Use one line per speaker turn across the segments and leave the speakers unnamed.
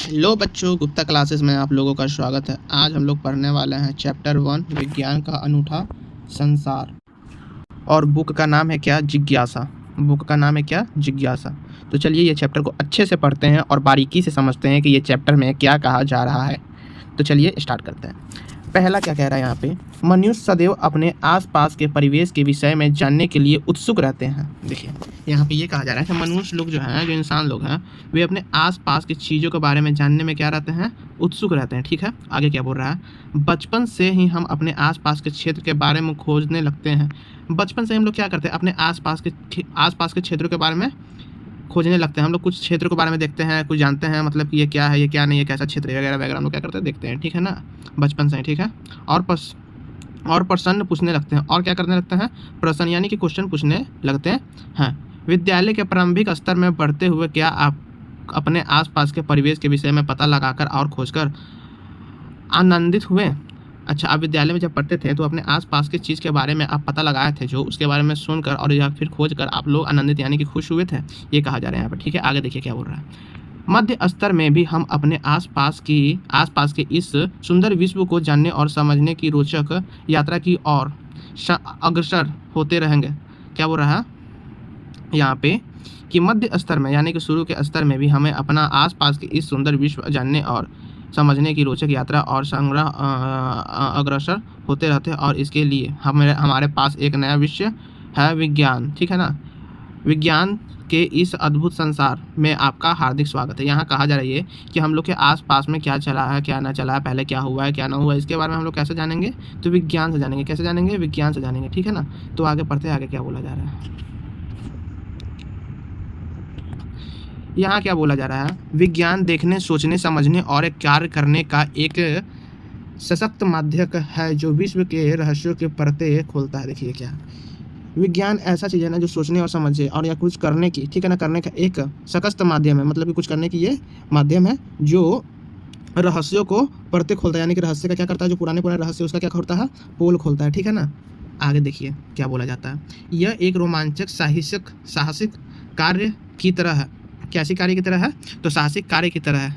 Hello बच्चों, Gupta classes में आप लोगों का स्वागत है। आज हम लोग पढ़ने वाले हैं चैप्टर 1 विज्ञान का अनूठा संसार। और बुक का नाम है क्या? जिज्ञासा। बुक का नाम है क्या? जिज्ञासा। तो चलिए ये चैप्टर को अच्छे से पढ़ते हैं और बारीकी से समझते हैं कि ये चैप्टर में क्या कहा जा रहा है। तो चलिए स्टार्ट करते हैं। पहला क्या कह रहा है यहाँ पे? मनुष्य सदैव अपने आसपास के परिवेश के विषय में जानने के लिए उत्सुक रहते हैं। देखिए यहाँ पे ये कहा जा रहा है कि मनुष्य लोग जो हैं, जो इंसान लोग हैं, वे अपने आसपास की चीज़ों के बारे में जानने में क्या रहते हैं? उत्सुक रहते हैं। ठीक है, आगे क्या बोल रहा है? बचपन से ही हम अपने आसपास के क्षेत्र के बारे में खोजने लगते हैं। बचपन से हम लोग क्या करते हैं? अपने आसपास के क्षेत्रों के बारे में खोजने लगते हैं। हम लोग कुछ क्षेत्र के बारे में देखते हैं, कुछ जानते हैं, मतलब कि ये क्या है, ये क्या नहीं, ये कैसा क्षेत्र है वगैरह वगैरह हम लोग क्या करते हैं? देखते हैं। ठीक है ना, बचपन से ही। ठीक है, और प्रश्न पूछने लगते हैं। और क्या करने लगते हैं? प्रश्न यानी कि क्वेश्चन पूछने लगते हैं। विद्यालय के प्रारंभिक स्तर में बढ़ते हुए क्या आप अपने आसपास के परिवेश के विषय में पता लगाकर और खोजकर आनंदित हुए? अच्छा, आप विद्यालय में जब पढ़ते थे तो अपने आसपास की चीज़ के बारे में आप पता लगाए थे, जो उसके बारे में सुनकर और या फिर खोज कर आप लोग आनंदित यानी कि खुश हुए थे। ये कहा जा रहा है यहाँ पर। ठीक है, आगे देखिए क्या बोल रहा है। मध्य स्तर में भी हम अपने आसपास के इस सुंदर विश्व को जानने और समझने की रोचक यात्रा की ओर अग्रसर होते रहेंगे। क्या बोल रहा है यहाँ पे? कि मध्य स्तर में यानी कि शुरू के स्तर में भी हमें अपना आसपास के इस सुंदर विश्व जानने और समझने की रोचक यात्रा और संग्रह अग्रसर होते रहते हैं, और इसके लिए हमारे पास एक नया विषय है, विज्ञान। ठीक है ना, विज्ञान के इस अद्भुत संसार में आपका हार्दिक स्वागत है। यहाँ कहा जा रही है कि हम लोग के आसपास में क्या चला है, क्या ना चला है, पहले क्या हुआ है, क्या ना हुआ है, इसके बारे में हम लोग कैसे जानेंगे? तो विज्ञान से जानेंगे। कैसे जानेंगे? विज्ञान से जानेंगे। ठीक है ना, तो आगे पढ़ते हैं, आगे क्या बोला जा रहा है। यहाँ क्या बोला जा रहा है? विज्ञान देखने, सोचने, समझने और एक कार्य करने का एक सशक्त माध्यम है जो विश्व के रहस्यों के परते खोलता है। देखिए क्या विज्ञान ऐसा चीज़ है ना जो सोचने और समझे और या कुछ करने की, ठीक है ना, करने का एक सशक्त माध्यम है। मतलब कि कुछ करने की ये माध्यम है जो रहस्यों को परते खोलता है। यानी कि रहस्य का क्या करता है? जो पुराने रहस्य उसका क्या खोलता है? पोल खोलता है। ठीक है ना, आगे देखिए क्या बोला जाता है। यह एक रोमांचक साहसिक कार्य की तरह है। कैसी कार्य की तरह है? तो साहसिक कार्य की तरह है।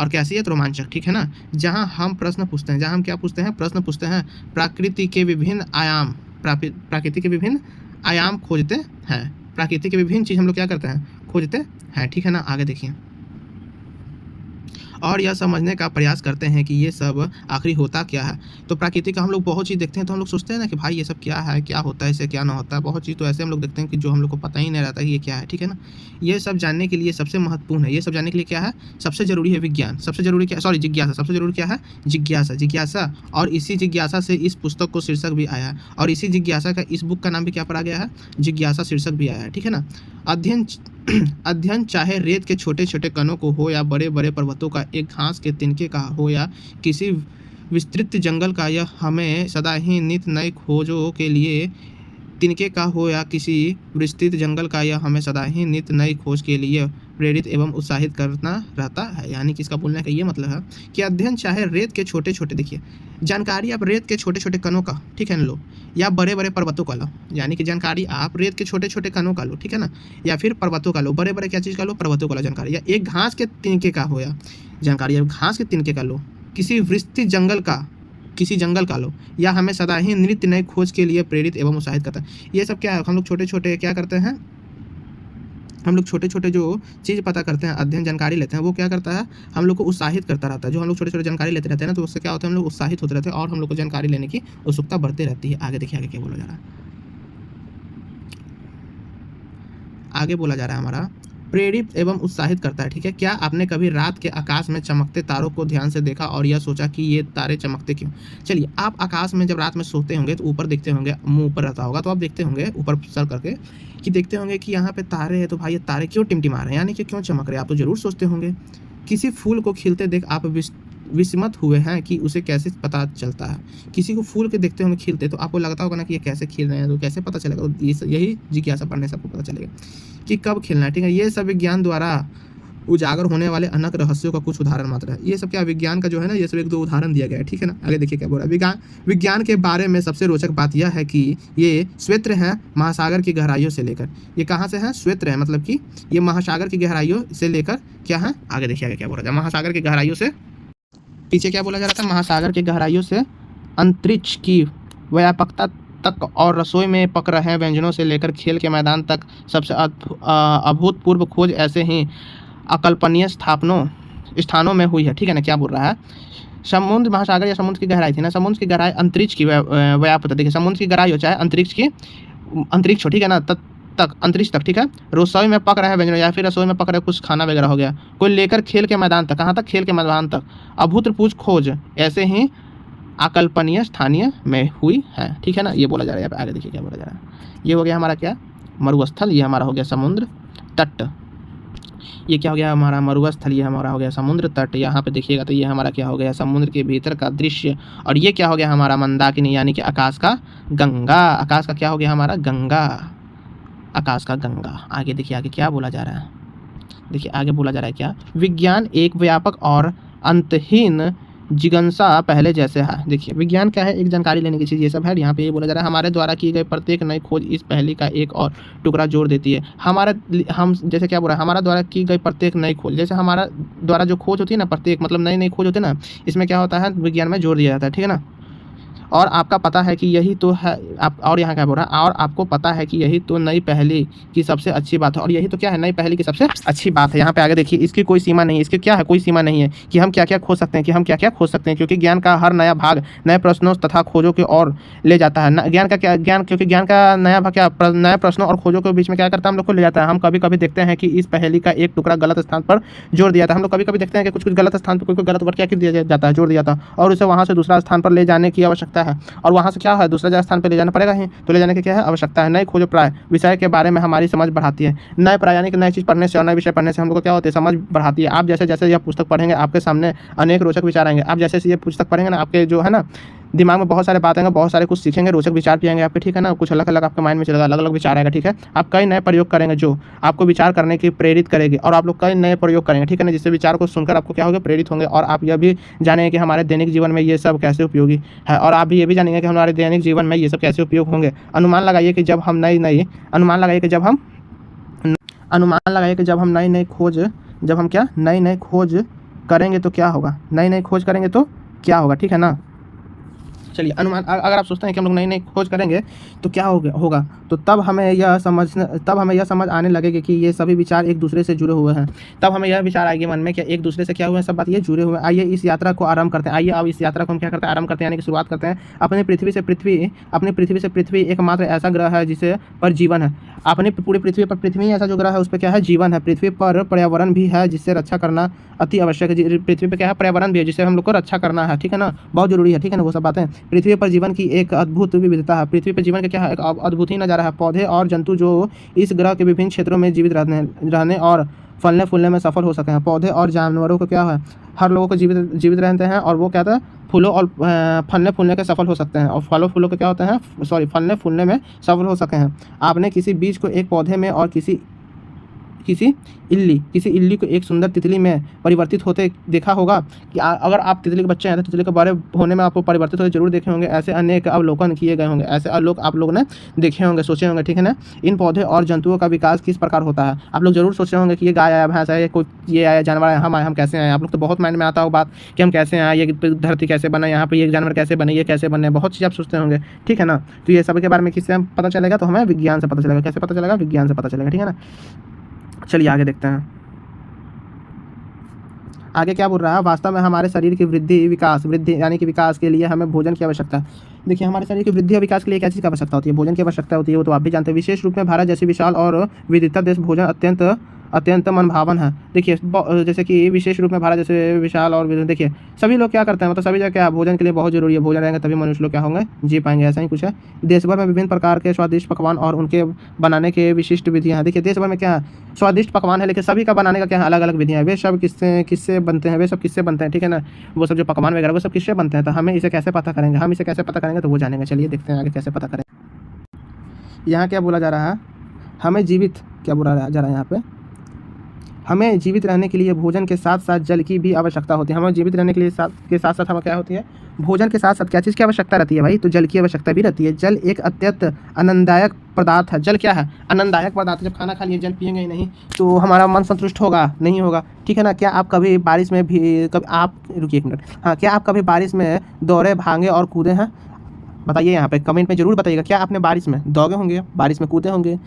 और कैसी है? तो रोमांचक। ठीक है ना, जहाँ हम प्रश्न पूछते हैं, जहाँ हम क्या पूछते हैं? प्रश्न पूछते हैं। प्रकृति के विभिन्न आयाम खोजते हैं। प्रकृति के विभिन्न चीज़ हम लोग क्या करते हैं? खोजते हैं। ठीक है ना, आगे देखिए। और यह समझने का प्रयास करते हैं कि ये सब आखिर होता क्या है। तो प्रकृति का हम लोग बहुत चीज़ देखते हैं, तो हम लोग सोचते हैं ना कि भाई ये सब क्या है, क्या होता है, इससे क्या ना होता है। बहुत चीज़ तो ऐसे हम लोग देखते हैं कि जो हम लोग को पता ही नहीं रहता कि ये क्या है। ठीक है ना, ये सब जानने के लिए सबसे महत्वपूर्ण है, ये सब जानने के लिए क्या है? सबसे जरूरी है विज्ञान। सबसे जरूरी क्या? सॉरी, जिज्ञासा। सबसे जरूरी क्या है? जिज्ञासा। और इसी जिज्ञासा से इस पुस्तक को शीर्षक भी आया है, और इसी जिज्ञासा का इस बुक का नाम भी क्या पड़ा गया है? जिज्ञासा शीर्षक भी आया है। ठीक है ना, अध्ययन चाहे रेत के छोटे छोटे कणों को हो या बड़े बड़े पर्वतों का, एक घास के तिनके का हो या किसी विस्तृत जंगल का, यह हमें सदा ही नित नई खोजों के लिए तिनके का हो या किसी विस्तृत जंगल का, यह हमें सदा ही नित नई खोज के लिए प्रेरित एवं उत्साहित करना रहता है। यानी कि इसका बोलने का ये मतलब है कि अध्ययन चाहे रेत के छोटे छोटे, देखिए जानकारी आप रेत के छोटे छोटे कणों का, ठीक है ना, लो, या बड़े बड़े पर्वतों का लो। यानी कि जानकारी आप रेत के छोटे छोटे कणों का लो, ठीक है ना, या फिर पर्वतों का लो। बड़े बड़े क्या चीज़ का लो? पर्वतों का लो जानकारी। या एक घास के तिनके का हो या जानकारी, या घास के तिनके का लो, किसी विस्तृत जंगल का, किसी जंगल का लो, या हमें सदा ही नित्य नई खोज के लिए प्रेरित एवं उत्साहित करता है। ये सब क्या है? हम लोग छोटे छोटे क्या करते हैं? हम लोग छोटे छोटे जो चीज़ पता करते हैं, अध्ययन जानकारी लेते हैं, वो क्या करता है? हम लोग को उत्साहित करता रहता है। जो हम लोग छोटे छोटे जानकारी लेते रहते हैं ना, तो उससे क्या होता है? हम लोग उत्साहित होते रहते हैं और हम लोग को जानकारी लेने की उत्सुकता बढ़ती रहती है। आगे देखिए, आगे क्या बोला जा रहा है? आगे बोला जा रहा है हमारा, प्रेरित एवं उत्साहित करता है। ठीक है, क्या आपने कभी रात के आकाश में चमकते तारों को ध्यान से देखा और यह सोचा कि ये तारे चमकते क्यों? चलिए, आप आकाश में जब रात में सोते होंगे तो ऊपर देखते होंगे, मुंह ऊपर रहता होगा तो आप देखते होंगे ऊपर सर करके कि देखते होंगे कि यहाँ पे तारे हैं, तो भाई ये तारे क्यों टिमटिमा रहे हैं, यानी कि क्यों चमक रहे हैं? आप तो जरूर सोचते होंगे। किसी फूल को खिलते देख आप विस्मित हुए हैं कि उसे कैसे पता चलता है? किसी को फूल के देखते होंगे खिलते, तो आपको लगता होगा ना कि ये कैसे खिल रहे हैं, तो कैसे पता चलेगा? तो यही जिज्ञासा पढ़ने से आपको पता चलेगा कि कब खिलना है। ठीक है, ये सब विज्ञान द्वारा उजागर होने वाले अनक रहस्यों का कुछ उदाहरण मात्र है। ये सब क्या विज्ञान का जो है ना, ये सब एक दो उदाहरण दिया गया है, ठीक है ना। आगे देखिए क्या बोल रहा है। विज्ञान के बारे में सबसे रोचक बात यह है कि ये श्वेत्र है महासागर की गहराइयों से लेकर। ये कहाँ से है? श्वेत्र है, मतलब कि ये महासागर की गहराइयों से लेकर क्या है, आगे देखिए आगे क्या बोल रहा है। महासागर की गहराइयों से, पीछे क्या बोला जा रहा था, महासागर की गहराइयों से अंतरिक्ष की व्यापकता तक और रसोई में पक रहे व्यंजनों से लेकर खेल के मैदान तक सबसे अभूतपूर्व खोज ऐसे ही अकल्पनीय स्थानों में हुई है, ठीक है ना। क्या बोल रहा है, समुद्र महासागर या समुद्र की गहराई थी ना, समुद्र की गहराई अंतरिक्ष की व्यापकता, देखिए समुद्र की गहराई हो चाहे अंतरिक्ष हो, ठीक है ना, तक अंतरिक्ष तक, ठीक है। रसोई में पक रहे व्यंजन या फिर रसोई में पक रहे कुछ खाना वगैरह हो गया, कोई लेकर खेल के मैदान तक, कहाँ तक? खेल के मैदान तक अभूतपूर्व खोज ऐसे ही अकल्पनीय स्थानीय में हुई है, ठीक है ना। ये बोला जा रहा है। आगे देखिए क्या बोला जा रहा है। ये हो गया हमारा क्या, मरुस्थल, ये हमारा हो गया समुद्र तट। ये क्या हो गया हमारा, मरुस्थल, ये हमारा हो गया समुद्र तट। यहाँ पे देखिएगा तो ये हमारा क्या हो गया, समुद्र के भीतर का दृश्य। और ये क्या हो गया हमारा, मंदाकिनी, यानी कि आकाश का गंगा। आकाश का क्या हो गया हमारा, गंगा, आकाश का गंगा। आगे देखिए आगे क्या बोला जा रहा है। देखिए आगे बोला जा रहा है क्या, विज्ञान एक व्यापक और अंतहीन जिज्ञासा पहले जैसे है। देखिए विज्ञान क्या है, एक जानकारी लेने की चीज़, ये सब है। यहाँ पे ये बोला जा रहा है, हमारे द्वारा की गई प्रत्येक नई खोज इस पहली का एक और टुकड़ा जोड़ देती है। हम जैसे क्या बोल रहा है, हमारा द्वारा की गई प्रत्येक नई खोज, जैसे हमारा द्वारा जो खोज होती है ना, प्रत्येक मतलब नई नई खोज होती है ना, इसमें क्या होता है, विज्ञान में जोड़ दिया जाता है, ठीक है ना। और आपका पता है कि यही तो है आप, और यहाँ क्या बोल रहा है, और आपको पता है कि यही तो नई पहली की सबसे अच्छी बात है। और यही तो क्या है, नई पहली की सबसे अच्छी बात है। यहाँ पे आगे देखिए, इसकी कोई सीमा नहीं है, इसकी क्या है, कोई सीमा नहीं है कि हम क्या क्या खोज सकते हैं, कि हम क्या क्या खोज सकते हैं, क्योंकि ज्ञान का हर नया भाग नए प्रश्नों तथा खोजों की ओर ले जाता है। ज्ञान का क्या, क्योंकि ज्ञान का नया भाग क्या, नए प्रश्नों और खोजों के बीच में क्या करता है, हम लोग को ले जाता है। हम कभी कभी देखते हैं कि इस पहली का एक टुकड़ा गलत स्थान पर जोड़ दिया था। हम लोग कभी कभी देखते हैं कि कुछ गलत स्थान पर कोई गलत वर्ड क्या दिया जाता है, जोड़ दिया था, और उसे वहाँ से दूसरा स्थान पर ले जाने की आवश्यकता है, और वहाँ क्या है, दूसरा स्थान पे ले जाना पड़ेगा ही, तो ले जाने की क्या है, आवश्यकता है। नई खोज प्राय विषय के बारे में हमारी समझ बढ़ाती है। नए प्राय यानी कि नई चीज़ पढ़ने से और नए विषय पढ़ने से हम लोग को क्या होती है, समझ बढ़ाती है। आप जैसे जैसे यह पुस्तक पढ़ेंगे, आपके सामने अनेक रोचक विचार आएंगे। आप जैसे ये पुस्तक पढ़ेंगे ना, आपके जो है ना दिमाग में बहुत सारे बात आएंगे, बहुत सारे कुछ सीखेंगे, रोचक विचार भी आएंगे आपके, ठीक है ना। कुछ अलग अलग आपके माइंड में चलेगा, अलग अलग विचार आएगा, ठीक है। आप कई नए प्रयोग करेंगे जो आपको विचार करने की प्रेरित करेगी, और आप लोग कई नए प्रयोग करेंगे, ठीक है ना, जिससे विचार को सुनकर आपको क्या होगा, प्रेरित होंगे। और आप यह भी जानेंगे कि हमारे दैनिक जीवन में ये सब कैसे उपयोगी है, और आप भी ये भी जानेंगे कि हमारे दैनिक जीवन में ये सब कैसे उपयोग होंगे। अनुमान लगाइए कि जब हम नई नई खोज, जब हम क्या नई नई खोज करेंगे तो क्या होगा, नई नई खोज करेंगे तो क्या होगा, ठीक है ना। चलिए अनुमान, अगर आप सोचते हैं कि हम लोग नई नई खोज करेंगे तो क्या होगा, तो तब हमें यह समझ आने लगेगी कि ये सभी विचार एक दूसरे से जुड़े हुए हैं। तब हमें यह विचार आएगी मन में कि एक दूसरे से क्या हुए हैं, सब बात ये जुड़े हुए हैं। आइए इस यात्रा को आरंभ करते हैं। आइए अब इस यात्रा को हम क्या करते हैं, आरंभ करते हैं, यानी कि शुरुआत करते हैं। अपनी पृथ्वी से पृथ्वी एकमात्र ऐसा ग्रह है जिसे पर जीवन है। अपनी पूरी पृथ्वी पर, पृथ्वी ऐसा जो ग्रह है उस पर क्या है, जीवन है। पृथ्वी पर पर्यावरण भी है जिससे रक्षा करना अति आवश्यक है। पृथ्वी पर क्या है, पर्यावरण भी है जिससे हम लोग को रक्षा करना है, ठीक है ना, बहुत जरूरी है, ठीक है ना, वो सब बातें। पृथ्वी पर जीवन की एक अद्भुत विविधता है। पृथ्वी पर जीवन का क्या है, एक अद्भुत ही नजारा है। पौधे और जंतु जो इस ग्रह के विभिन्न क्षेत्रों में जीवित रहने और फलने फूलने में सफल हो सके हैं। पौधे और जानवरों को क्या है, हर लोगों को जीवित रहते हैं, और वो क्या था, फूलों और फलने फूलने के सफल हो सकते हैं, और फलों के क्या होते हैं, फलने फूलने में सफल हो सके हैं। आपने किसी बीज को एक पौधे में और किसी इल्ली को एक सुंदर तितली में परिवर्तित होते देखा होगा। कि अगर आप तितली के बच्चे हैं तो तितली के बड़े होने में आपको परिवर्तित होते जरूर देखे होंगे। ऐसे अनेक अवलोकन किए गए होंगे, ऐसे आप लोगों ने देखे होंगे, सोचे होंगे, ठीक है ना। इन पौधे और जंतुओं का विकास किस प्रकार होता है, आप लोग जरूर सोचे होंगे कि ये गाय आया, भैंस आया, कोई ये आया, जानवर आया, हम कैसे आए। आप लोग तो बहुत माइंड में आता हो बात कि हम कैसे आए, ये धरती कैसे बना, यहाँ पर ये जानवर कैसे बने, ये कैसे बने, बहुत चीज़ आप सोचते होंगे, ठीक है ना। तो ये सब के बारे में किससे पता चलेगा, तो हमें विज्ञान से पता चलेगा। कैसे पता चलेगा, विज्ञान से पता चलेगा, ठीक है ना। चलिए आगे देखते हैं, आगे क्या बोल रहा है। वास्तव में हमारे शरीर की वृद्धि यानी कि विकास के लिए हमें भोजन की आवश्यकता है। देखिए हमारे शरीर की वृद्धि और विकास के लिए क्या चीज़ की आवश्यकता होती है, भोजन की आवश्यकता होती है, वो तो आप भी जानते हैं। विशेष रूप में भारत जैसे विशाल और विविधता देश भोजन अत्यंत मनभावन है। देखिए जैसे कि विशेष रूप में भारत जैसे विशाल और देखिए सभी लोग क्या करते हैं, मतलब सभी जगह क्या, भोजन के लिए बहुत जरूरी है। भोजन रहेंगे तभी मनुष्य लोग क्या होंगे, जी पाएंगे, ऐसा ही कुछ है। देश भर में विभिन्न प्रकार के स्वादिष्ट पकवान और उनके बनाने के विशिष्ट विधियाँ हैं। देखिए देश भर में क्या है, स्वादिष्ट पकवान है, लेकिन सभी का बनाने का क्या है, अलग अलग विधियाँ हैं। वे सब किससे बनते हैं, ठीक है ना। वो सब जो पकवान वगैरह वो सब किससे बनते हैं, तो हमें इसे कैसे पता करेंगे, तो वो जानेंगे। चलिए देखते हैं आगे कैसे पता करें। यहाँ क्या बोला जा रहा है, हमें जीवित, क्या बोला जा रहा है यहाँ पे, हमें जीवित रहने के लिए भोजन के साथ साथ जल की भी आवश्यकता होती है। हमें जीवित रहने के लिए साथ साथ हमें क्या होती है, भोजन के साथ साथ क्या चीज़ की आवश्यकता रहती है भाई, तो जल की आवश्यकता भी रहती है। जल एक अत्यंत आनंददायक पदार्थ है। जल क्या है, आनंददायक पदार्थ। जब खाना खा लिए जल पिएंगे ही नहीं तो हमारा मन संतुष्ट होगा नहीं होगा, ठीक है ना। क्या आप कभी बारिश में भी कभी आप रुकिए एक मिनट, हाँ, क्या आप कभी बारिश में दौड़े भागे और कूदे हैं? बताइए यहाँ पे कमेंट में जरूर बताइएगा। क्या आपने बारिश में दौड़े होंगे, बारिश में कूदे होंगे,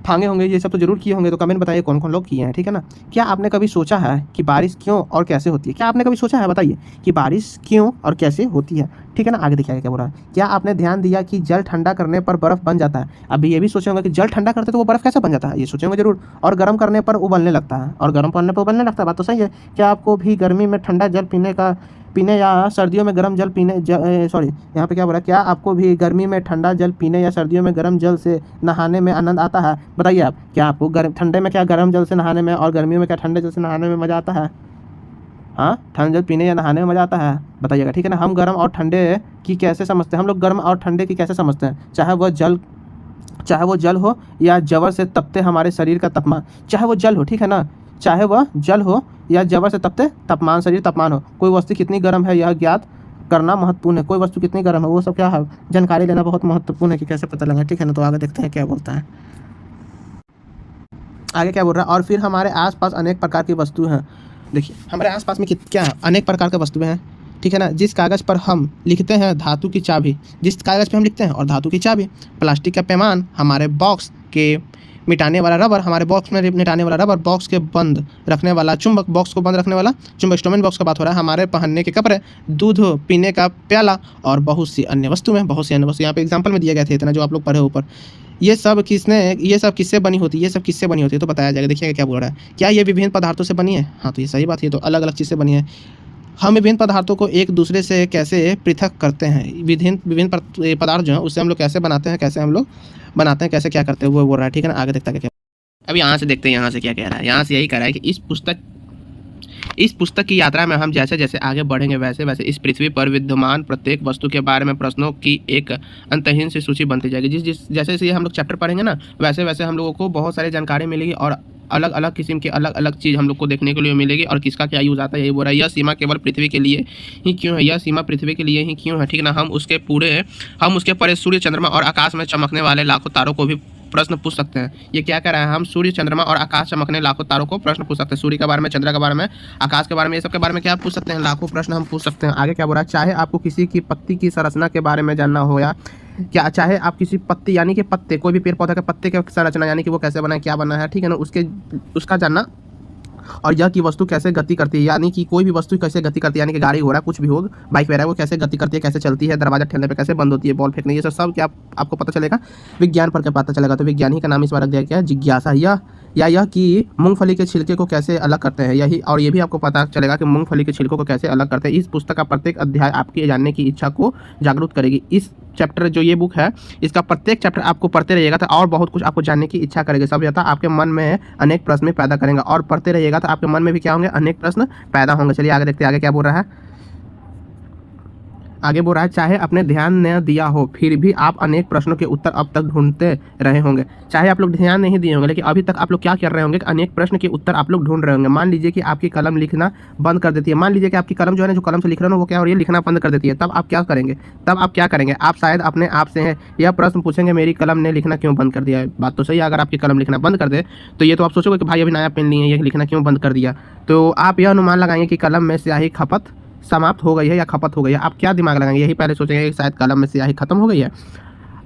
भागे होंगे, ये सब तो जरूर किए होंगे। तो कमेंट बताइए कौन कौन लोग किए हैं, ठीक है ना। क्या आपने कभी सोचा है कि बारिश क्यों और कैसे होती है? क्या आपने कभी सोचा है, बताइए, कि बारिश क्यों और कैसे होती है, ठीक है ना। आगे देखिए क्या बोल रहा है। क्या आपने ध्यान दिया कि जल ठंडा करने पर बर्फ़ बन जाता है? अभी ये भी सोचे होंगे कि जल ठंडा करते तो वो बर्फ़ कैसे बन जाता है, ये सोचे होंगे जरूर। और गर्म करने पर उबलने लगता है, और गर्म करने पर उबलने लगता है, बात तो सही है। क्या आपको भी गर्मी में ठंडा जल पीने या सर्दियों में गर्म जल पीने सॉरी यहाँ पे क्या बोला, क्या आपको भी गर्मी में ठंडा जल पीने या सर्दियों में गर्म जल से नहाने में आनंद आता है? बताइए आप, क्या आपको ठंडे में क्या गर्म जल से नहाने में और गर्मियों में क्या ठंडे जल से नहाने में मज़ा आता है? हाँ, ठंडा जल पीने या नहाने में मज़ा आता है, बताइएगा, ठीक है ना। हम गर्म और ठंडे की कैसे समझते हैं, हम लोग गर्म और ठंडे की कैसे समझते हैं? चाहे वो जल हो या जबर से तपते हमारे शरीर का तापमान, चाहे वो जल हो, ठीक है ना, चाहे वह जल हो या जबर से तपते तापमान, शरीर तापमान हो। कोई वस्तु कितनी गर्म है यह ज्ञात करना महत्वपूर्ण है। कोई वस्तु कितनी गर्म है वो सब क्या है, जानकारी लेना बहुत महत्वपूर्ण है कि कैसे पता लगा, ठीक है ना। तो आगे देखते हैं क्या बोलता है, आगे क्या बोल रहा है। और फिर हमारे आसपास अनेक प्रकार की वस्तु हैं। देखिए हमारे आसपास में क्या है, अनेक प्रकार की वस्तुएं हैं, ठीक है ना। जिस कागज़ पर हम लिखते हैं धातु की चाबी, जिस कागज़ पे हम लिखते हैं और धातु की चाबी, प्लास्टिक का पैमान, हमारे बॉक्स के मिटाने वाला रबर, हमारे बॉक्स में मिटाने वाला रबर, बॉक्स के बंद रखने वाला चुंबक, बॉक्स को बंद रखने वाला चुंबक, इंस्ट्रूमेंट बॉक्स का बात हो रहा है, हमारे पहनने के कपड़े, दूध पीने का प्याला और बहुत सी अन्य वस्तुएं, यहाँ पे एग्जांपल में दिए गए थे इतना जो आप लोग पढ़े ऊपर। ये सब किससे बनी होती है, ये सब किससे बनी होती है तो बताया जाएगा। देखिए क्या बोल रहा है, क्या ये विभिन्न पदार्थों से बनी है? हाँ, तो ये सही बात है, तो अलग अलग चीज़ से बनी है। हम विभिन्न पदार्थों को एक दूसरे से कैसे पृथक करते हैं, विभिन्न पदार्थ जो हैं उससे हम लोग कैसे बनाते हैं, कैसे क्या करते हैं वो बोल रहा है, ठीक है ना। आगे देखता है क्या। अब यहाँ से देखते हैं यहाँ से क्या कह रहा है। यहाँ से यही कह रहा है कि इस पुस्तक की यात्रा में हम जैसे जैसे आगे बढ़ेंगे वैसे वैसे इस पृथ्वी पर विद्यमान प्रत्येक वस्तु के बारे में प्रश्नों की एक अंतहीन सी सूची बनती जाएगी। जैसे जैसे हम लोग चैप्टर पढ़ेंगे ना वैसे वैसे हम लोगों को बहुत सारी जानकारी मिलेगी और अलग अलग किस्म की अलग अलग चीज़ हम लोग को देखने के लिए मिलेगी। और किसका क्या यूज़ आता है यही बोल रहा है। यह सीमा केवल पृथ्वी के लिए ही क्यों है, यह सीमा पृथ्वी के लिए ही क्यों है, ठीक ना। हम उसके परे सूर्य, चंद्रमा और आकाश में चमकने वाले लाखों तारों को भी प्रश्न पूछ सकते हैं। ये क्या कह रहा है, हम सूर्य, चंद्रमा और आकाश चमकने लाखों तारों को प्रश्न पूछ सकते हैं। सूर्य के बारे में, चंद्र के बारे में, आकाश के बारे में, ये सब के बारे में क्या पूछ सकते हैं, लाखों प्रश्न हम पूछ सकते हैं। आगे क्या बोल रहा है, चाहे आपको किसी की पत्ती की संरचना के बारे में जानना हो या क्या, चाहे आप किसी पत्ती यानी कि पत्ते, कोई भी पेड़ पौधा के पत्ते के संरचना यानी कि वो कैसे बना है, क्या बना है, ठीक है ना, उसका जानना। और यह कि वस्तु कैसे गति करती है, यानी कि कोई भी वस्तु कैसे गति करती है, यानी कि गाड़ी घोड़ा कुछ भी हो, बाइक वगैरह, वो कैसे गति करती है, कैसे चलती है, दरवाजा ठेलने पे कैसे बंद होती है, बॉल फेंकने, ये सब क्या आपको पता चलेगा, विज्ञान पर क्या पता चलेगा। तो विज्ञान ही का नाम इस बार रख दिया गया है जिज्ञासा। यह कि मूंगफली के छिलके को कैसे अलग करते हैं, ये भी आपको पता चलेगा कि मूंगफली के छिलकों को कैसे अलग करते हैं। इस पुस्तक का प्रत्येक अध्याय आपकी जानने की इच्छा को जागरूक करेगी। इस चैप्टर जो ये बुक है इसका प्रत्येक चैप्टर आपको पढ़ते रहिएगा तो और बहुत कुछ आपको जानने की इच्छा करेगी। सब जाता आपके मन में अनेक प्रश्न पैदा करेंगे और पढ़ते रहिएगा तो आपके मन में भी क्या होंगे, अनेक प्रश्न पैदा होंगे। चलिए आगे देखते हैं, आगे क्या बोल रहा है। आगे बोल रहा है, चाहे आपने ध्यान न दिया हो फिर भी आप अनेक प्रश्नों के उत्तर अब तक ढूंढते रहे होंगे। चाहे आप लोग ध्यान नहीं दिए होंगे लेकिन अभी तक आप लोग क्या कर रहे होंगे, अनेक प्रश्न के उत्तर आप लोग ढूंढ रहे होंगे। मान लीजिए कि आपकी कलम लिखना बंद कर देती है, मान लीजिए कि आपकी कलम जो है ना, जो कलम से लिख रहे हो वो क्या हो रही है, लिखना बंद कर देती है। तब आप क्या करेंगे, आप शायद अपने आप से यह प्रश्न पूछेंगे, मेरी कलम ने लिखना क्यों बंद कर दिया है। बात तो सही है, अगर आपकी कलम लिखना बंद कर दे तो ये तो आप सोचोगे कि भाई अभी नया पेन लिए ये लिखना क्यों बंद कर दिया। तो आप यह अनुमान लगाएंगे कि कलम में स्याही खपत समाप्त हो गई है या खपत हो गई है। आप क्या दिमाग लगाएंगे, यही पहले सोचेंगे कि शायद कलम में स्याही खत्म हो गई है।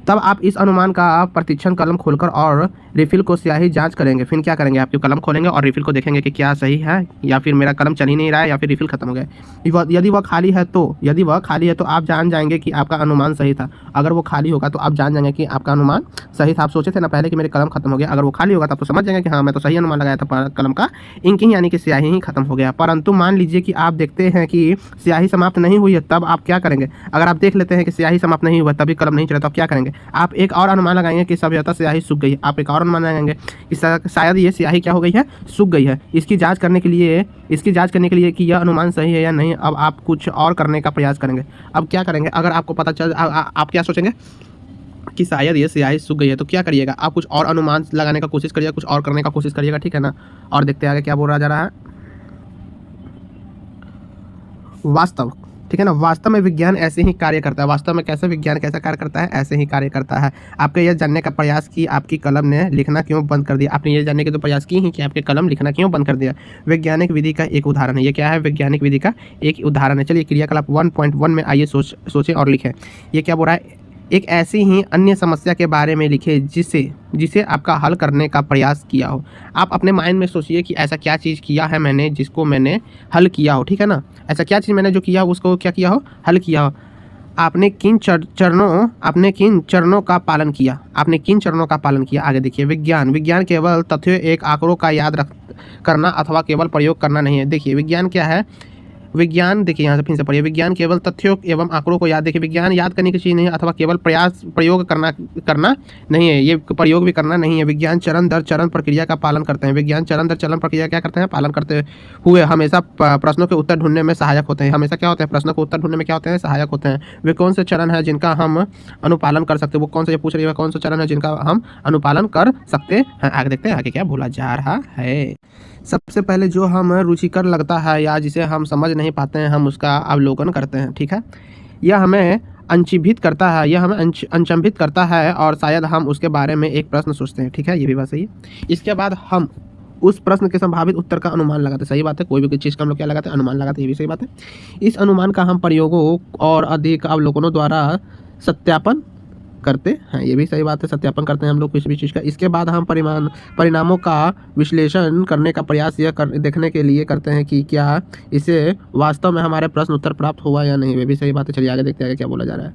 तब आप इस अनुमान का प्रशिक्षण कलम खोलकर और रिफिल को स्याही जांच करेंगे। फिर क्या करेंगे, आपकी कलम खोलेंगे और रिफिल को देखेंगे कि क्या सही है या फिर मेरा कलम चल ही नहीं रहा है या फिर रिफिल खत्म हो गया। यदि वह खाली है तो आप जान जाएंगे कि आपका अनुमान सही था। अगर वो खाली होगा तो आप जान जाएंगे कि आपका अनुमान सही था। आप सोचे थे ना पहले कि मेरे कलम खत्म हो गया, अगर वो खाली होगा तब तो समझ जाएंगे कि हाँ मैं तो सही अनुमान लगाया था, कलम का इंक ही यानी कि स्याही ही खत्म हो गया। परंतु मान लीजिए कि आप देखते हैं कि स्याही समाप्त नहीं हुई है, तब आप क्या करेंगे। अगर आप देख लेते हैं कि स्याही समाप्त नहीं हुआ तभी कलम नहीं चला तो आप क्या करेंगे, आप एक और अनुमान लगाएंगे कि सभ्यता स्याही सूख गई है। आप एक और अनुमान लगाएंगे कि शायद ये स्याही क्या हो गई है, सूख गई है। इसकी जांच करने के लिए कि यह अनुमान सही है या नहीं, अब आप कुछ और करने का प्रयास करेंगे। अब क्या करेंगे, अगर आपको पता चल आप क्या सोचेंगे कि शायद ये स्याही सूख गई है, तो क्या करिएगा आप? कुछ और अनुमान लगाने का कोशिश करिएगा, कुछ और करने का कोशिश करिएगा, ठीक है ना। और देखते हैं आगे क्या बोला जा रहा है। वास्तव, ठीक है ना, वास्तव में विज्ञान ऐसे ही कार्य करता है। वास्तव में कैसे विज्ञान कैसा कार्य करता है? ऐसे ही कार्य करता है। आपके यह जानने का प्रयास कि आपकी कलम ने लिखना क्यों बंद कर दिया। आपने ये जानने के तो प्रयास की ही कि आपके कलम लिखना क्यों बंद कर दिया। वैज्ञानिक विधि का एक उदाहरण है। ये क्या है? वैज्ञानिक विधि का एक उदाहरण है। चलिए क्रियाकलाप 1.1 में आइए सोचें और लिखें। ये क्या बोल रहा है? एक ऐसी ही अन्य समस्या के बारे में लिखे जिसे आपका हल करने का प्रयास किया हो। आप अपने माइंड में सोचिए कि ऐसा क्या चीज़ किया है मैंने जिसको मैंने हल किया हो, ठीक है ना। ऐसा क्या चीज़ मैंने जो किया हो उसको क्या किया हो? हल किया हो। आपने किन चरणों का पालन किया? आपने किन चरणों का पालन किया? आगे देखिए, विज्ञान केवल तथ्यों एक आंकड़ों का याद करना अथवा केवल प्रयोग करना नहीं है। देखिए विज्ञान क्या है? विज्ञान, देखिए यहाँ से फिर से पढ़िए, विज्ञान केवल तथ्यों एवं आंकड़ों को याद, देखिए विज्ञान याद करने की चीज़ नहीं है अथवा केवल प्रयोग करना नहीं है, ये प्रयोग भी करना नहीं है। विज्ञान चरण दर चरण प्रक्रिया का पालन करते हैं। विज्ञान चरण दर चरण प्रक्रिया क्या करते हैं? पालन करते हुए हमेशा प्रश्नों के उत्तर ढूंढने में सहायक होते हैं। हमेशा क्या होते हैं? प्रश्नों को उत्तर ढूंढने में क्या होते हैं? सहायक होते हैं। वे कौन से चरण है जिनका हम अनुपालन कर सकते हैं? वो कौन सा, ये पूछ रही है, कौन सा चरण है जिनका हम अनुपालन कर सकते हैं? आगे देखते हैं आगे क्या बोला जा रहा है। सबसे पहले जो हम रुचिकर लगता है या जिसे हम समझ नहीं पाते हैं, हम उसका अवलोकन करते हैं, ठीक है। यह हमें अचंभित करता है और शायद हम उसके बारे में एक प्रश्न सोचते हैं, ठीक है, ये भी बात सही है। इसके बाद हम उस प्रश्न के संभावित उत्तर का अनुमान लगाते हैं। सही बात है, कोई भी चीज़ का हम लोग क्या लगाते हैं? अनुमान लगाते हैं, ये भी सही बात है। इस अनुमान का हम प्रयोगों और अधिक अवलोकनों द्वारा सत्यापन करते हैं, ये भी सही बात है, सत्यापन करते हैं हम लोग किसी भी चीज़ का। इसके बाद हम परिणामों का विश्लेषण करने का प्रयास देखने के लिए करते हैं कि क्या इसे वास्तव में हमारे प्रश्न उत्तर प्राप्त हुआ या नहीं, वे भी सही बात है। चलिए आगे देखते हैं क्या बोला जा रहा है।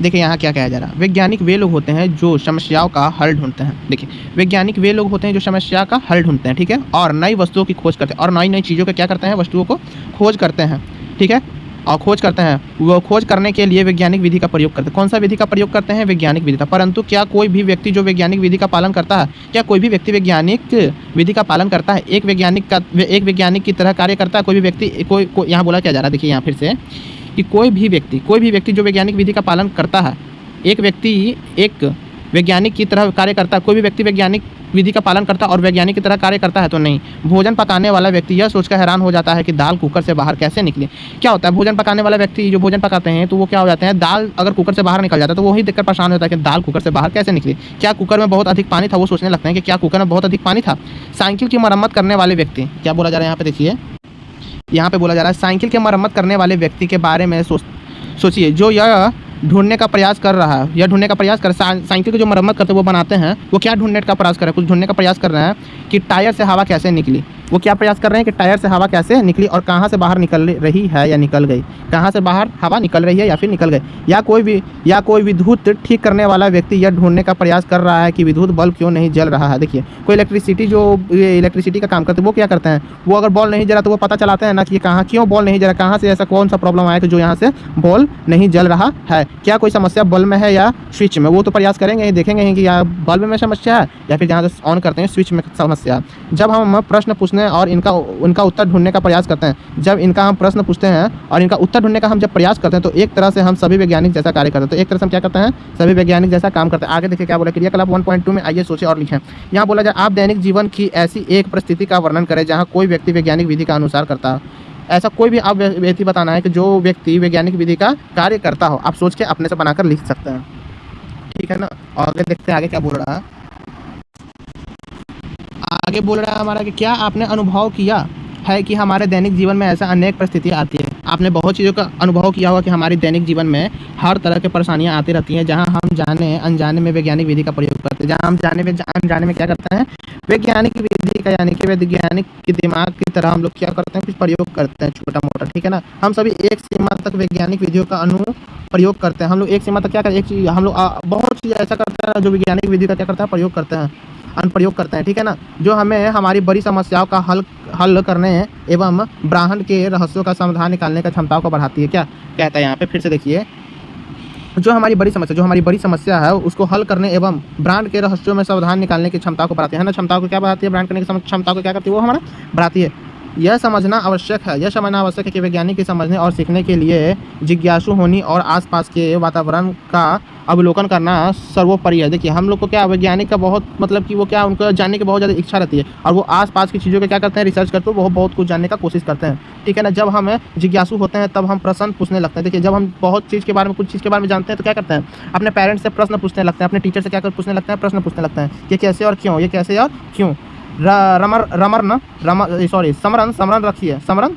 देखिए यहाँ क्या कहा जा रहा है। वैज्ञानिक वे लोग होते हैं जो समस्याओं का हल ढूंढते हैं। देखिए वैज्ञानिक वे लोग होते हैं जो समस्या का हल ढूंढते हैं, ठीक है, और नई वस्तुओं की खोज करते हैं और नई चीज़ों का क्या करते हैं? वस्तुओं को खोज करते हैं, ठीक है, और खोज करते हैं। वो खोज करने के लिए वैज्ञानिक विधि का प्रयोग करते हैं। कौन सा विधि का प्रयोग करते हैं? वैज्ञानिक विधि का। परंतु क्या कोई भी व्यक्ति जो वैज्ञानिक विधि का पालन करता है, क्या कोई भी व्यक्ति वैज्ञानिक विधि का पालन करता है? एक वैज्ञानिक की तरह कार्य करता है कोई भी व्यक्ति? कोई यहाँ बोला क्या जा रहा है? देखिए यहाँ फिर से कि कोई भी व्यक्ति जो वैज्ञानिक विधि का पालन करता है, एक वैज्ञानिक की तरह कार्य करता है। कोई भी व्यक्ति वैज्ञानिक विधि का पालन करता है और वैज्ञानिक की तरह कार्य करता है तो नहीं। भोजन पकाने वाला व्यक्ति यह सोचकर हैरान हो जाता है कि दाल कुकर से बाहर कैसे निकली। क्या होता है? भोजन पकाने वाला व्यक्ति जो भोजन पकाते हैं तो वो क्या हो जाते हैं? दाल अगर कुकर से बाहर निकल जाता है तो वही देखकर परेशान होता है कि दाल कुकर से बाहर कैसे निकली। क्या कुकर में बहुत अधिक पानी था? वो सोचने लगते हैं कि क्या कुकर में बहुत अधिक पानी था। साइकिल की मरम्मत करने वाले व्यक्ति, क्या बोला जा रहा है यहाँ पे? देखिए यहाँ पे बोला जा रहा है साइकिल की मरम्मत करने वाले व्यक्ति के बारे में सोचिए, जो यह ढूंढने का प्रयास कर रहा है, साइकिल की जो मरम्मत करते हैं वो बनाते हैं, वो क्या ढूंढने का प्रयास कर रहे हैं? कुछ ढूंढने का प्रयास कर रहे हैं कि टायर से हवा कैसे निकली। वो क्या प्रयास कर रहे हैं कि टायर से हवा कैसे निकली और कहाँ से बाहर निकल रही है या निकल गई, कहाँ से बाहर हवा निकल रही है या फिर निकल गई। या कोई विद्युत ठीक करने वाला व्यक्ति यह ढूंढने का प्रयास कर रहा है कि विद्युत बल्ब क्यों नहीं जल रहा है। देखिए कोई इलेक्ट्रिसिटी का काम करते हैं, वो क्या करते हैं? वो अगर बॉल नहीं जला तो वो पता चलाते हैं ना कि कहाँ क्यों बॉल नहीं जला, कहाँ से ऐसा कौन सा प्रॉब्लम आया कि जो यहाँ से बॉल नहीं जल रहा है। क्या कोई समस्या बल्ब में है या स्विच में? वो तो प्रयास करेंगे ही, देखेंगे ही कि या बल्ब में समस्या है या फिर जहाँ से ऑन करते हैं स्विच में समस्या। जब हम प्रश्न पूछने और उनका उत्तर ढूंढने का प्रयास करते हैं, जब इनका हम प्रश्न पूछते हैं और इनका उत्तर ढूंढने का हम जब प्रयास करते हैं तो एक तरह से हम सभी वैज्ञानिक जैसा कार्य करते हैं। तो एक तरह से हम क्या करते हैं? सभी वैज्ञानिक जैसा काम करते हैं। आगे देखिए क्या बोला क्रियाकलाप 1.2 में, आइए सोचें और लिखें। यहाँ बोला जाए आप दैनिक जीवन की ऐसी एक परिस्थिति का वर्णन करें जहाँ कोई व्यक्ति वैज्ञानिक विधि का अनुसार करता है। ऐसा कोई भी आप व्यक्ति बताना है कि जो व्यक्ति वैज्ञानिक विधि का कार्य करता हो। आप सोच के अपने से बनाकर लिख सकते हैं, ठीक है ना। और आगे देखते हैं आगे क्या बोल रहा है। आगे बोल रहा है हमारा कि क्या आपने अनुभव किया है कि हमारे दैनिक जीवन में ऐसा अनेक परिस्थितियाँ आती है। आपने बहुत चीज़ों का अनुभव किया होगा कि हमारी दैनिक जीवन में हर तरह की परेशानियाँ आती रहती हैं, जहां हम जाने अनजाने में वैज्ञानिक विधि का प्रयोग करते हैं। जहां हम अनजाने में क्या करते हैं? वैज्ञानिक विधि का, यानी कि वैज्ञानिक के दिमाग की तरह हम लोग क्या करते हैं? कुछ प्रयोग करते हैं छोटा मोटा, ठीक है ना। हम सभी एक सीमा तक वैज्ञानिक विधियों का प्रयोग करते हैं। हम लोग एक सीमा तक क्या करते हैं? एक चीज़ हम लोग बहुत चीज़ ऐसा करते हैं जो वैज्ञानिक विधि का क्या करता है? प्रयोग करते हैं, अनुप्रयोग करते हैं, ठीक है ना। जो हमें हमारी बड़ी समस्याओं का हल करने एवं ब्रह्मांड के रहस्यों का समाधान निकालने का क्षमताओं को बढ़ाती है। क्या कहता है यहाँ पे? फिर से देखिए, जो हमारी बड़ी समस्या है उसको हल करने एवं ब्रह्मांड के रहस्यों में समाधान निकालने की क्षमता को बढ़ाती है ना। क्षमताओं को क्या बढ़ाती है? ब्रह्मांड करने की क्षमता को क्या करती है? वो हमारा बढ़ाती है। यह समझना आवश्यक है कि वैज्ञानिक के समझने और सीखने के लिए जिज्ञासु होनी और आसपास के वातावरण का अवलोकन करना सर्वोपरि है। देखिए हम लोग को क्या वैज्ञानिक का बहुत मतलब कि वो क्या उनको जानने की बहुत ज़्यादा इच्छा रहती है और वो आसपास की चीज़ों के क्या करते हैं रिसर्च करते हैं, वो बहुत कुछ जानने का कोशिश करते हैं। ठीक है ना। जब हम जिज्ञासु होते हैं तब हम प्रश्न पूछने लगते हैं। देखिए जब हम बहुत चीज़ के बारे में कुछ चीज़ के बारे में जानते हैं तो क्या करते हैं अपने पेरेंट्स से प्रश्न पूछने लगते हैं, अपने टीचर से क्या कर पूछने लगते हैं प्रश्न पूछने लगते हैं ये कैसे और क्यों, ये कैसे और क्यों। समरण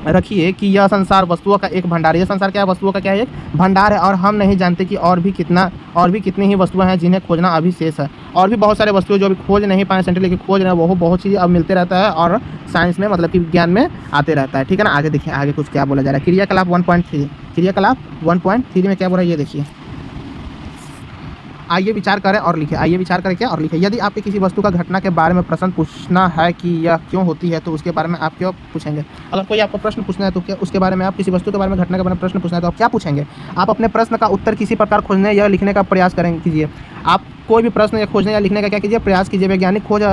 रखिए कि यह संसार वस्तुओं का एक भंडार है। यह संसार क्या है? वस्तुओं का क्या है? एक भंडार है और हम नहीं जानते कि और भी कितनी ही वस्तुएं हैं जिन्हें खोजना अभी शेष है। और भी बहुत सारे वस्तुएं जो अभी खोज नहीं पाए सेंटर लेके खोज रहे हैं, वो बहुत चीज़ अब मिलते रहता है और साइंस में मतलब कि विज्ञान में आते रहता है। ठीक है ना। आगे देखिए आगे कुछ क्या बोला जा रहा है। क्रियाकलाप 1.3 में क्या बोला है ये देखिए। आइए विचार करें और लिखें। क्या और लिखें। यदि आपके किसी वस्तु का घटना के बारे में प्रश्न पूछना है कि यह क्यों होती है तो उसके बारे में आप क्यों पूछेंगे। अगर कोई आपको प्रश्न पूछना है तो क्या उसके बारे में आप किसी वस्तु के बारे में घटना के बारे में प्रश्न पूछना है तो आप क्या पूछेंगे। आप अपने प्रश्न का उत्तर किसी प्रकार खोजने या लिखने का प्रयास कीजिए। आप कोई भी प्रश्न या खोजने या लिखने का क्या कीजिए प्रयास कीजिए। वैज्ञानिक खोज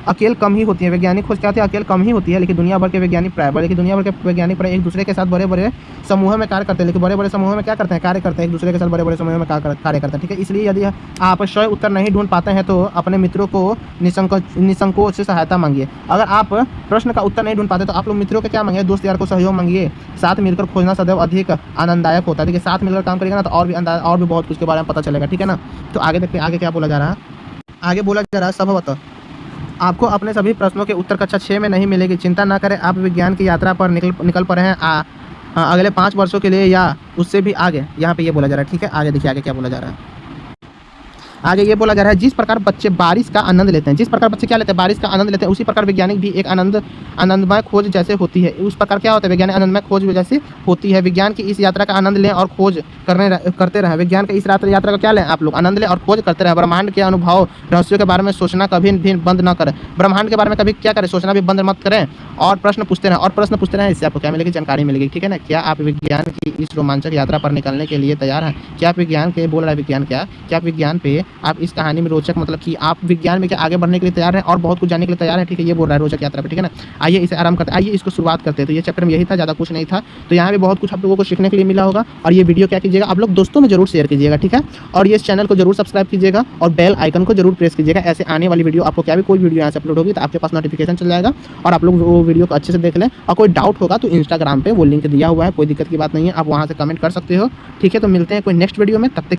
अकेले कम ही होती है। वैज्ञानिक खोज क्या होती है? अकेले कम ही होती है। लेकिन दुनिया भर के वैज्ञानिक एक दूसरे के साथ बड़े समूह में कार्य करते हैं। लेकिन बड़े समूह में क्या करते हैं? कार्य करते हैं एक दूसरे के साथ बड़े समूह में कार्य करते हैं। ठीक है। इसलिए यदि आप स्वयं उत्तर नहीं ढूंढ पाते हैं तो अपने मित्रों को निसंकोच से सहायता मांगिए। अगर आप प्रश्न का उत्तर नहीं ढूंढ पाते तो आप लोग मित्रों के क्या मांगिए? दोस्त यार को सहयोग मांगिए। साथ मिलकर खोजना सदैव अधिक आनंददायक होता है। देखिए साथ मिलकर काम करेगा ना तो और भी बहुत कुछ के बारे में पता चलेगा। ठीक है ना। तो आगे देखते हैं आगे क्या बोला जा रहा है। आगे बोला जा रहा है संभवतः आपको अपने सभी प्रश्नों के उत्तर कक्षा 6 में नहीं मिलेगी। चिंता ना करें, आप विज्ञान की यात्रा पर निकल पड़े हैं अगले 5 वर्षों के लिए या उससे भी आगे। यहाँ पे ये बोला जा रहा है। ठीक है। आगे देखिए आगे क्या बोला जा रहा है। आगे ये बोला जा रहा है जिस प्रकार बच्चे बारिश का आनंद लेते हैं, बारिश का आनंद लेते हैं, उसी प्रकार वैज्ञानिक भी एक आनंदमय खोज जैसे होती है। उस प्रकार क्या होता है? वैज्ञानिक आनंदमय खोज जैसे होती है। विज्ञान की इस यात्रा का आनंद लें और खोज करते रहें। विज्ञान की इस यात्रा का क्या लें आप लोग? आनंद लें और खोज करते रहें। ब्रह्मांड के अनुभव रहस्यों के बारे में सोचना कभी भी बंद न करें। ब्रह्मांड के बारे में कभी क्या करें? सोचना भी बंद मत करें और प्रश्न पूछते रहें। इससे आपको क्या मिलेगी? जानकारी मिलेगी। ठीक है ना। क्या आप विज्ञान की इस रोमांचक यात्रा पर निकलने के लिए तैयार हैं? क्या आप विज्ञान के बोल रहा है विज्ञान क्या आप विज्ञान पे आप इस कहानी में रोचक मतलब कि आप विज्ञान में क्या आगे बढ़ने के लिए तैयार हैं और बहुत कुछ जानने के लिए तैयार हैं। ठीक है। ये बोल रहा है रोचक यात्रा पे। ठीक है ना। आइए इसे आराम करते हैं। आइए इसको शुरुआत करते हैं। तो ये चैप्टर में यही था, ज़्यादा कुछ नहीं था। तो यहाँ भी बहुत कुछ आप लोगों को सीखने के लिए मिला होगा। और ये वीडियो क्या कीजिएगा आप लोग दोस्तों में जरूर शेयर कीजिएगा। ठीक है। और ये चैनल को जरूर सब्सक्राइब कीजिएगा और बेल आइकन को जरूर प्रेस कीजिएगा। ऐसे आने वाली वीडियो आपको क्या भी कोई वीडियो यहाँ से अपलोड होगी तो आपके पास नोटिफिकेशन चल जाएगा और आप लोग वो वीडियो को अच्छे से देख लें। और कोई डाउट होगा तो इंस्टाग्राम पे वो लिंक दिया हुआ है, कोई दिक्कत की बात नहीं है, आप वहाँ से कमेंट कर सकते हो। ठीक है। तो मिलते हैं कोई नेक्स्ट वीडियो में, तब तक